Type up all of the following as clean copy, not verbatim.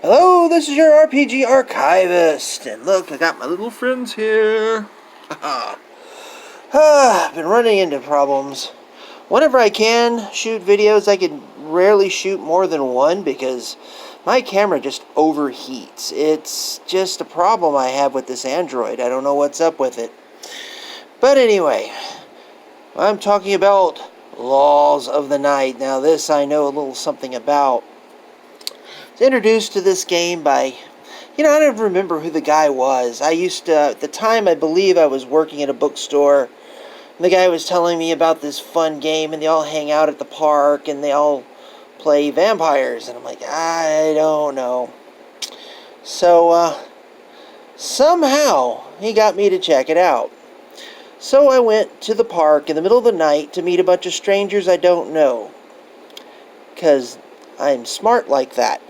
Hello, this is your RPG Archivist, and look, I got my little friends here. I've been running into problems. Whenever I can shoot videos, I can rarely shoot more than one because my camera just overheats. It's just a problem I have with this Android. I don't know what's up with it. But anyway, I'm talking about Laws of the Night. Now this I know a little something about. Introduced to this game by, I don't remember who the guy was. I used to, at the time, I believe I was working at a bookstore, and the guy was telling me about this fun game, and they all hang out at the park, and they all play vampires, and I'm like, I don't know. So, somehow, he got me to check it out. So I went to the park in the middle of the night to meet a bunch of strangers I don't know, because I'm smart like that.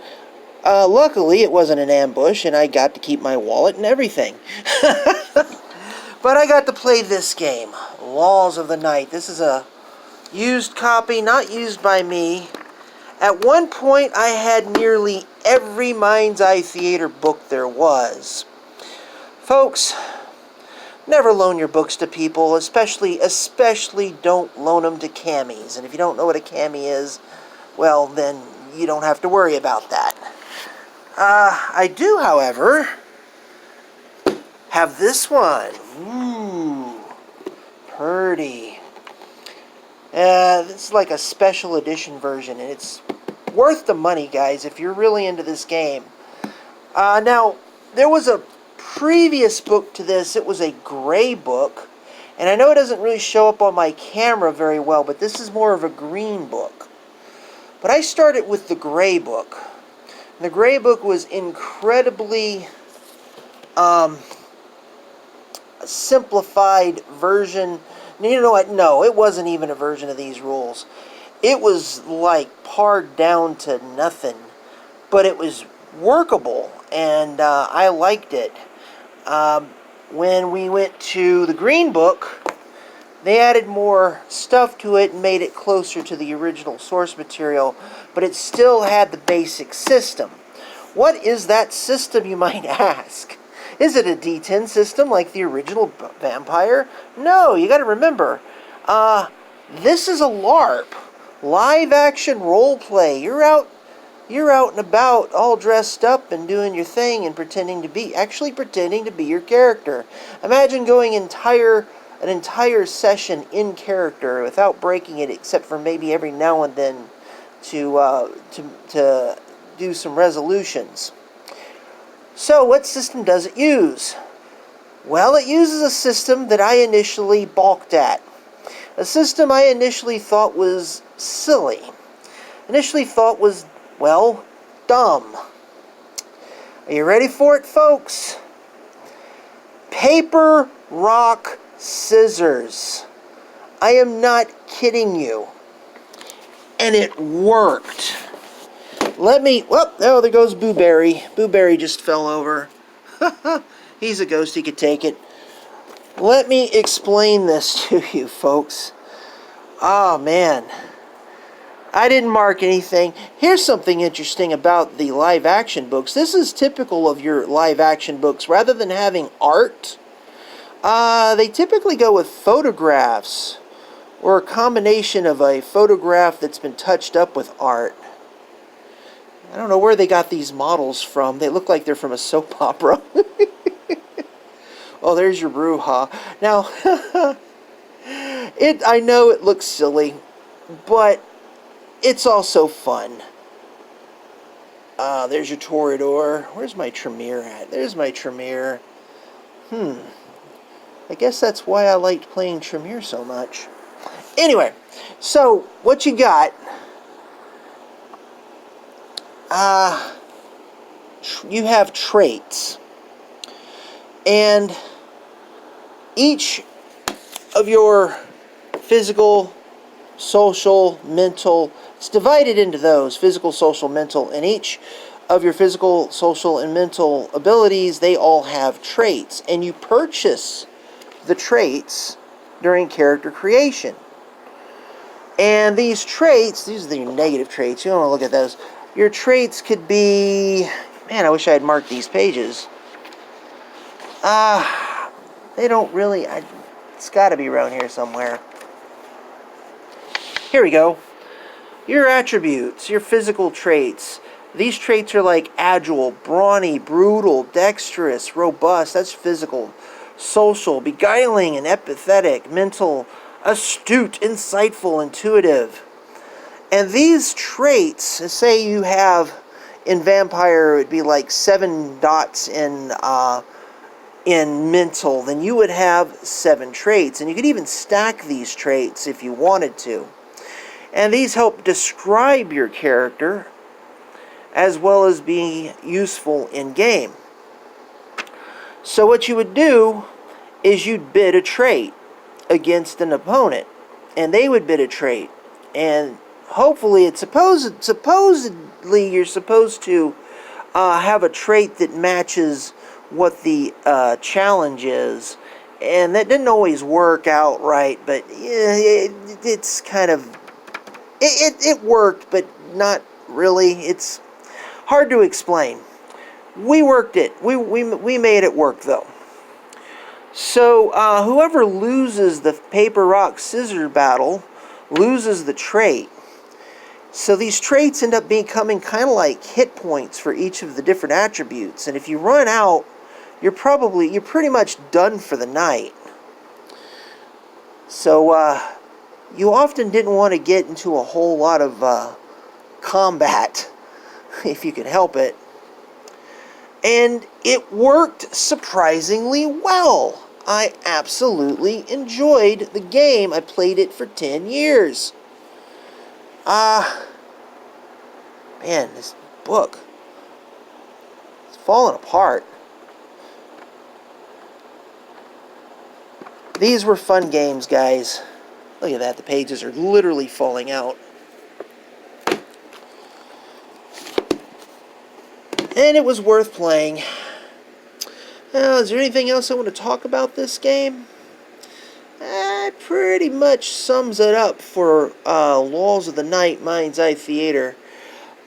Luckily, it wasn't an ambush, and I got to keep my wallet and everything. But I got to play this game, Laws of the Night. This is a used copy, not used by me. At one point, I had nearly every Mind's Eye Theater book there was. Folks, never loan your books to people, especially don't loan them to cammies. And if you don't know what a cammie is, well, then you don't have to worry about that. I do, however, have this one. Ooh, pretty. This is like a special edition version, and it's worth the money, guys, if you're really into this game. Now, there was a previous book to this. It was a gray book, and I know it doesn't really show up on my camera very well, but this is more of a green book. But I started with the gray book. The gray book was incredibly simplified version. You know what? No, it wasn't even a version of these rules. It was like pared down to nothing, but it was workable, and I liked it. When we went to the green book, they added more stuff to it and made it closer to the original source material, but it still had the basic system. What is that system, you might ask? Is it a D10 system like the original Vampire? No, you got to remember, this is a LARP, live action role play. You're out and about, all dressed up and doing your thing and pretending to be your character. Imagine going an entire session in character without breaking it, except for maybe every now and then to do some resolutions. So what system does it use? Well, it uses a system that I initially balked at. A system I initially thought was silly. Initially thought was, well, dumb. Are you ready for it, folks? Paper, rock, scissors. I am not kidding you. And it worked. Oh, there goes Boo Berry. Boo Berry just fell over. He's a ghost, he could take it. Let me explain this to you, folks. Oh, man. I didn't mark anything. Here's something interesting about the live action books. This is typical of your live action books. Rather than having art, they typically go with photographs, or a combination of a photograph that's been touched up with art. I don't know where they got these models from. They look like they're from a soap opera. Oh, there's your brouhaha. Now, I know it looks silly, but it's also fun. There's your Toreador. Where's my Tremere at? There's my Tremere. I guess that's why I liked playing Tremere so much. Anyway, so what you got? You have traits. And each of your physical, social, mental, it's divided into those, physical, social, mental, and each of your physical, social, and mental abilities, they all have traits. And you purchase the traits during character creation. And these traits, these are the negative traits, you don't want to look at those. Your traits could be Man, I wish I had marked these pages. They don't really... it's got to be around here somewhere. Here we go. Your attributes, your physical traits. These traits are like agile, brawny, brutal, dexterous, robust. That's physical. Social, beguiling and empathetic, mental, astute, insightful, intuitive. And these traits, say you have in Vampire, it would be like 7 dots in mental, then you would have 7 traits. And you could even stack these traits if you wanted to. And these help describe your character as well as being useful in game. So what you would do is you'd bid a trait against an opponent, and they would bid a trait, and hopefully it's supposedly you're supposed to have a trait that matches what the challenge is, and that didn't always work out right, but it's kind of it worked, but not really. It's hard to explain. We worked it. We made it work though. So whoever loses the paper, rock, scissors battle loses the trait. So these traits end up becoming kind of like hit points for each of the different attributes. And if you run out, you're pretty much done for the night. So you often didn't want to get into a whole lot of combat if you could help it. And it worked surprisingly well. I absolutely enjoyed the game. I played it for 10 years. Man, this book is falling apart. These were fun games, guys. Look at that, the pages are literally falling out. And it was worth playing. Now, is there anything else I want to talk about this game? Pretty much sums it up for Laws of the Night Mind's Eye Theater.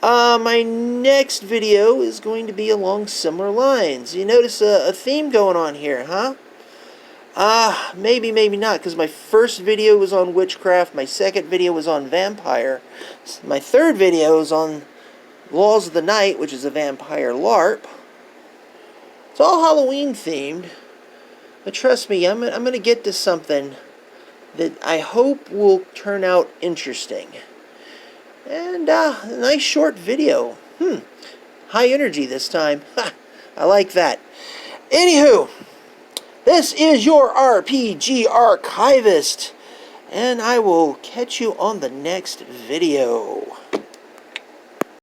My next video is going to be along similar lines. You notice a theme going on here, huh? Maybe not, because my first video was on WitchCraft, my second video was on Vampire, my third video is on Laws of the Night, which is a Vampire LARP. It's all Halloween themed, but trust me, I'm going to get to something that I hope will turn out interesting. And a nice short video. High energy this time. I like that. Anywho, this is your RPG Archivist, and I will catch you on the next video.